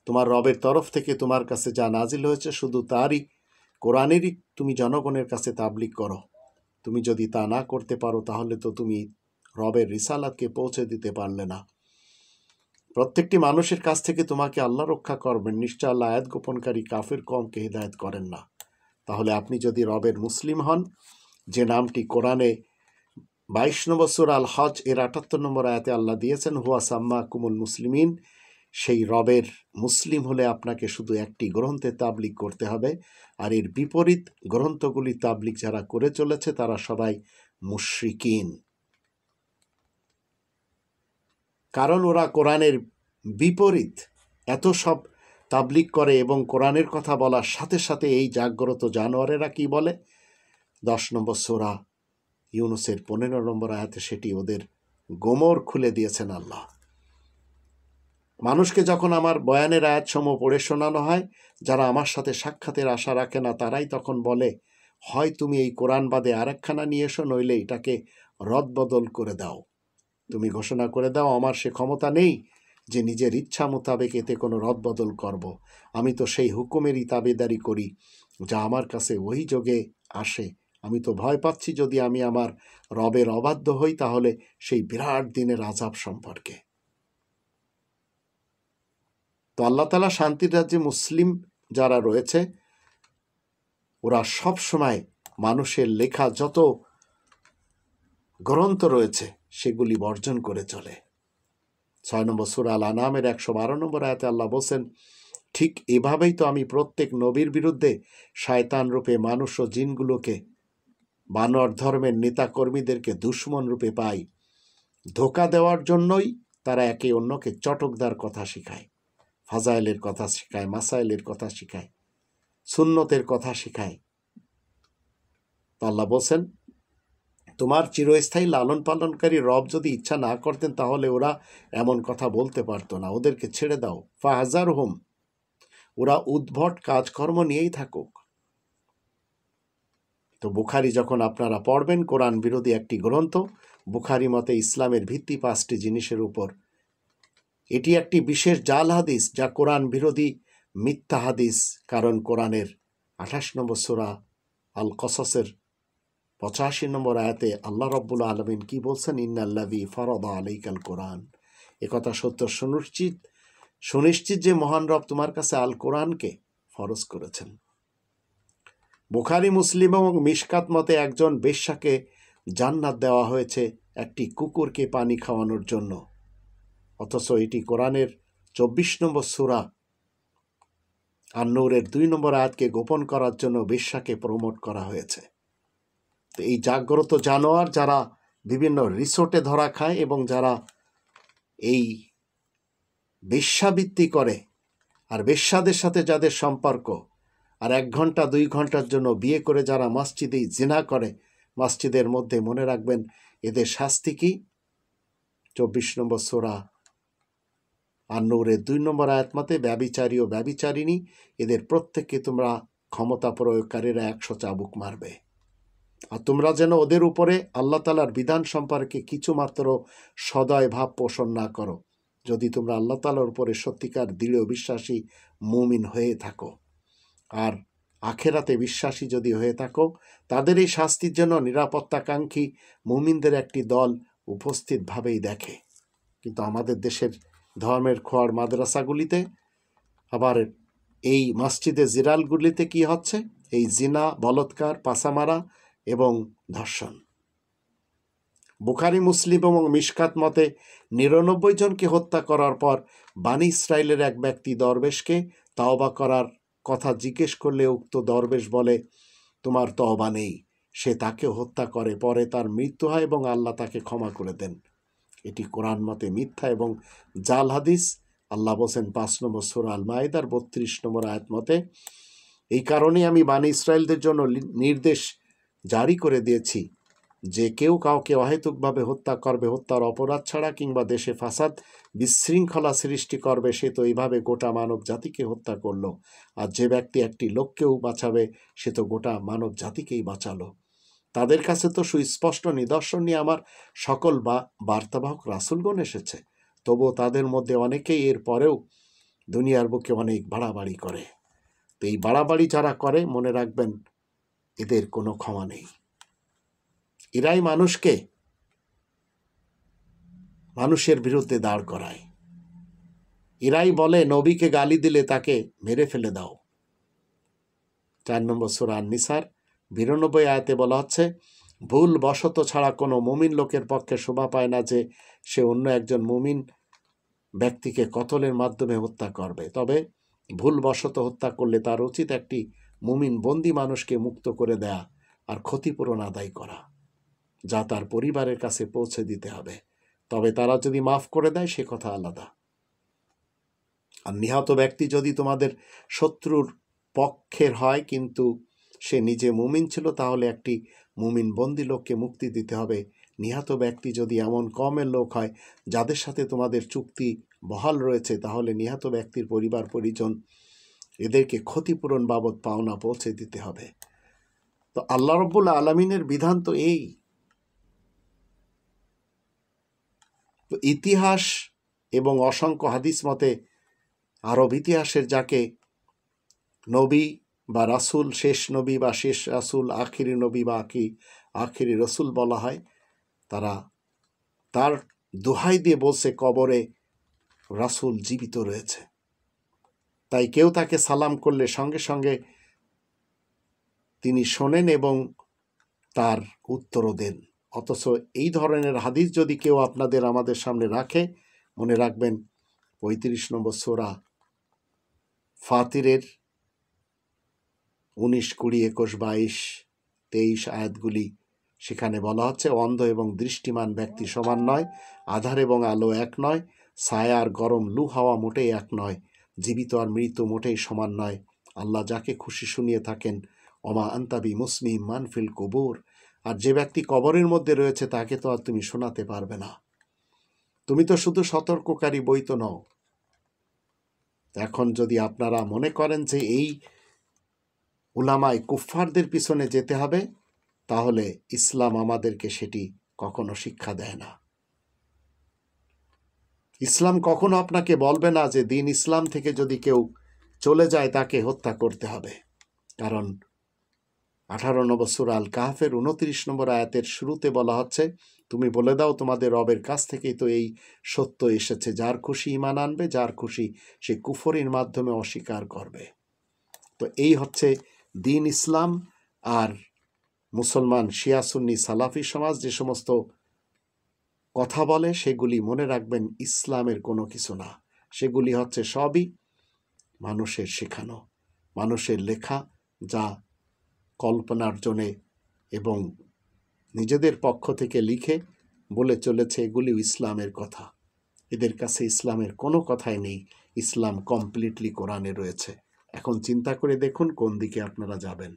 তোমার রবের তরফ থেকে তোমার কাছে যা নাজিল হয়েছে শুধু তারই কোরআনেরই তুমি জনগণের কাছে তাবলীগ করো। তুমি যদি তা না করতে পারো তাহলে তো তুমি রবের রিসালাতকে পৌঁছে দিতে পারলে না। প্রত্যেকটি মানুষের কাছ থেকে তোমাকে আল্লাহ রক্ষা করবেন, নিশ্চয় আল্লাহ আয়াত গোপনকারী কাফির কওমকে হিদায়াত করেন না। তাহলে আপনি যদি রবের মুসলিম হন, যে নামটি কোরআনে 22 নম্বর সূরা আল হজ এর 78 নম্বর আয়াতে আল্লাহ দিয়েছেন, হুয়া সাম্মাকুমুল মুসলিমিন, সেই রবের মুসলিম হলে আপনাকে শুধু একটি গ্রন্থে তাবলীগ করতে হবে। আর এর বিপরীত গ্রন্থগুলি তাবলীগ যারা করে চলেছে তারা সবাই মুশরিকিন। কারণ ওরা কোরআনের বিপরীত এত সব তাবলীগ করে এবং কোরআনের কথা বলার সাথে সাথে এই জাগ্রত জানোয়ারেরা কি বলে, 10 নম্বর সূরা ইউনুসের 15 নম্বর আয়াতে সেটি ওদের গোমর খুলে দিয়েছেন আল্লাহ। মানুষকে যখন আমার বয়ানের আয়াতসমূহ পড়ে শোনানো হয়, যারা আমার সাথে সাক্ষাতের আশা রাখে না তারাই তখন বলে, হয় তুমি এই কোরআন বাদে আরেকখানা নিয়ে এসো, নইলে এটাকে রদবদল করে দাও। তুমি ঘোষণা করে দাও, আমার সে ক্ষমতা নেই যে নিজের ইচ্ছা মোতাবেক এতে কোনো রদবদল করব। আমি তো সেই হুকুমেরই তাবেদারি করি যা আমার কাছে ওই যোগে আসে। আমি তো ভয় পাচ্ছি যদি আমি আমার রবের অবাধ্য হই তাহলে সেই বিরাট দিনের আযাব সম্পর্কে। তো আল্লাহ তাআলা শান্তির রাজ্যে মুসলিম যারা রয়েছে ওরা সব সময় মানুষের লেখা যত গ্রন্থ রয়েছে সেগুলি বর্জন করে চলে। 6 নম্বর সূরা আল আনামের 112 নম্বর আয়াতে আল্লাহ বলছেন, ঠিক এভাবেই তো আমি প্রত্যেক নবীর বিরুদ্ধে শয়তান রূপে মানুষ ও জিনগুলোকে, বানর ধর্মের নেতাকর্মীদেরকে দুশমন রূপে পাই। ধোঁকা দেওয়ার জন্যই তারা একে অন্যকে চটকদার কথা শেখায়, ফাজাইলের কথা শেখায়, মাসাইলের কথা শেখায়, সুন্নতের কথা শেখায়। তো আল্লাহ বলছেন, তোমার চিরস্থায়ী লালন পালনকারী রব যদি ইচ্ছা না করতেন তাহলে ওরা এমন কথা বলতে পারতো না। ওদেরকে ছেড়ে দাও, ফাহজারহুম, ওরা উদ্ভট কাজকর্ম নিয়েই থাকুক। তো বুখারী যখন আপনারা পড়বেন, কোরআন বিরোধী একটি গ্রন্থ। বুখারী মতে ইসলামের ভিত্তি 5টি জিনিসের উপর। এটি একটি বিশেষ জাল হাদিস যা কোরআন বিরোধী মিথ্যা হাদিস। কারণ কোরআনের 28 নম্বর সূরা আল কসসের 85 নম্বর আয়াতে আল্লাহ রাব্বুল আলামিন কি বলছেন, ইন্নাল্লাযী ফারাদা আলাইকাল কোরআন, একথা সত্য সুনিশ্চিত যে মহান রব তোমার কাছে আল কোরআনকে ফরজ করেছেন। বুখারী, মুসলিম এবং মিশকাত মতে একজন বেশ্যাকে জান্নাত দেওয়া হয়েছে একটি কুকুরকে পানি খাওয়ানোর জন্য, অথচ এটি কোরআনের 24 নম্বর সূরা আন-নূরের 2 নম্বর আয়াতকে গোপন করার জন্য বেশ্যাকে প্রমোট করা হয়েছে। তো এই জাগ্রত জানোয়ার যারা বিভিন্ন রিসোর্টে ধরা খায় এবং যারা এই বেশ্যাবৃত্তি করে আর বেশ্যাদের সাথে যাদের সম্পর্ক, আর 1 ঘন্টা 2 ঘন্টার জন্য বিয়ে করে যারা মসজিদেই জিনা করে মসজিদের মধ্যে, মনে রাখবেন এদের শাস্তি কি? 24 নম্বর সূরা আন-নূরের 2 নম্বর আয়াত মতে, ব্যভিচারী ও ব্যভিচারিণী এদের প্রত্যেককে তোমরা ক্ষমতা প্রয়োগকারীরা 100 চাবুক মারবে। আর তোমরা যেন ওদের উপরে আল্লাহ তাআলার বিধান সম্পর্কে কিছুমাত্র সদয় ভাব পোষণ না করো, যদি তোমরা আল্লাহ তাআলার উপরে সত্যিকার দৃঢ় বিশ্বাসী মুমিন হয়ে থাকো। আর আখেরাতে বিশ্বাসী যদি হয়ে থাকো, তাদের এই শাস্তির জন্য নিরাপত্তাকাঙ্ক্ষী মুমিনদের একটি দল উপস্থিতভাবেই দেখে। কিন্তু আমাদের দেশের ধর্মের খোয়ার মাদ্রাসাগুলিতে, আবার এই মসজিদে জিরালগুলিতে কি হচ্ছে? এই জিনা, বলৎকার, পাসামারা এবং ধর্ষণ। বুখারী, মুসলিম এবং মিশকাত মতে 99 জনকে হত্যা করার পর বানী ইসরায়েলের এক ব্যক্তি দরবেশকে তওবা করার কথা জিজ্ঞেস করলে উক্ত দরবেশ বলে, তোমার তওবা নেই। সে তাকে হত্যা করে, পরে তার মৃত্যু হয় এবং আল্লাহ তাকে ক্ষমা করে দেন। এটি কোরআন মতে মিথ্যা এবং জাল হাদিস। আল্লাহ বলেন 5 নম্বর সূরা আল মাইদার 32 নম্বর আয়াত মতে, এই কারণে আমি বানী ইসরায়েলদের জন্য নির্দেশ জারি করে দিয়েছি যে কেউ কাউকে অহেতুকভাবে হত্যা করবে, হত্যার অপরাধ ছাড়া, কিংবা দেশে ফাসাদ বিশৃঙ্খলা সৃষ্টি করবে, সে তো এইভাবে গোটা মানব জাতিকে হত্যা করলো। আর যে ব্যক্তি একটি লোককেও বাঁচাবে, সে তো গোটা মানব জাতিকেই বাঁচালো। তাদের কাছে তো সুস্পষ্ট নিদর্শন নিয়ে আমার সকল বার্তাবাহক রাসূলগণ এসেছে, তবুও তাদের মধ্যে অনেকেই এর পরেও দুনিয়ার বুকে অনেক বাড়াবাড়ি করে। তো এই বাড়াবাড়ি যারা করে, মনে রাখবেন এদের কোনো ক্ষমা নেই। এরাই মানুষের বিরুদ্ধে দাঁড় করায়। এরাই বলে নবীকে গালি দিলে তাকে মেরে ফেলে দাও। 4 নম্বর সূরা আন-নিসার 92 আয়াতে বলা হচ্ছে, ভুল বশত ছাড়া কোনো মুমিন লোকের পক্ষে শোভা পায় না যে সে অন্য একজন মুমিন ব্যক্তিকে কতলের মাধ্যমে হত্যা করবে। তবে ভুল বশত হত্যা করলে তার উচিত একটি মুমিন বন্দী মানুষকে মুক্ত করে দেয়া আর ক্ষতিপূরণ আদায় করা, যা তার পরিবারের কাছে পৌঁছে দিতে হবে। তবে তারা যদি মাফ করে দেয়, সে কথা আলাদা। আর নিহত ব্যক্তি যদি তোমাদের শত্রুর পক্ষের হয় কিন্তু সে নিজে মুমিন ছিল, তাহলে একটি মুমিন বন্দী লোককে মুক্তি দিতে হবে। নিহত ব্যক্তি যদি এমন কমের লোক হয় যাদের সাথে তোমাদের চুক্তি বহাল রয়েছে, তাহলে নিহত ব্যক্তির পরিবার পরিজন এদেরকে ক্ষতিপূরণ বাবদ পাওনা পৌঁছে দিতে হবে। তো আল্লাহ রাব্বুল আলামিনের বিধান তো এই। তো ইতিহাস এবং অসংখ্য হাদিস মতে আরব ইতিহাসের যাকে নবী বা রাসূল, শেষ নবী বা শেষ রাসূল, আখিরি নবী বা আখিরি রসুল বলা হয়, তারা তার দোহাই দিয়ে বলছে কবরে রাসূল জীবিত রয়েছে। তাই কেউ তাকে সালাম করলে সঙ্গে সঙ্গে তিনি শোনেন এবং তার উত্তরও দেন। অথচ এই ধরনের হাদিস যদি কেউ আপনাদের আমাদের সামনে রাখে, মনে রাখবেন 35 নম্বর সূরা ফাতিরের 19, 20, 21, 22, 23 আয়াতগুলি, সেখানে বলা হচ্ছে, অন্ধ এবং দৃষ্টিমান ব্যক্তি সমান নয়, আধার এবং আলো এক নয়, ছায়া আর গরম লু হাওয়া মোটেই এক নয়, জীবিত আর মৃত মোটেই সমান নয়। আল্লাহ যাকে খুশি শুনিয়ে থাকেন। ওমা আন্তাবি মুসমিম মানফিল কুবুর। আর যে ব্যক্তি কবরের মধ্যে রয়েছে তাকে তো আর তুমি শোনাতে পারবে না। তুমি তো শুধু সতর্ককারী বই তো নও। এখন যদি আপনারা মনে করেন যে এই উলামায়ে কুফফারদের পিছনে যেতে হবে, তাহলে ইসলাম আমাদেরকে সেটি কখনো শিক্ষা দেয় না। ইসলাম কখনো আপনাকে বলবে না যে দিন ইসলাম থেকে যদি কেউ চলে যায় তাকে হত্যা করতে হবে। কারণ 18 নম্বর সূরা আল কাহফের 29 নম্বর আয়াতের শুরুতে বলা হচ্ছে, তুমি বলে দাও তোমাদের রবের কাছ থেকেই তো এই সত্য এসেছে, যার খুশি ঈমান আনবে, যার খুশি সে কুফরির মাধ্যমে অস্বীকার করবে। তো এই হচ্ছে দিন ইসলাম। আর মুসলমান শিয়া সুন্নি সালাফি সমাজ যে সমস্ত কথা বলে, সেগুলি মনে রাখবেন ইসলামের কোনো কিছু না। সেগুলি হচ্ছে সবই মানুষের শেখানো, মানুষের লেখা, যা কল্পনার জন্যে এবং নিজেদের পক্ষ থেকে লিখে বলে চলেছে এগুলি ইসলামের কথা। এদের কাছে ইসলামের কোনো কথাই নেই, ইসলাম কমপ্লিটলি কোরআনে রয়েছে। এখন চিন্তা করে দেখুন কোন দিকে আপনারা যাবেন।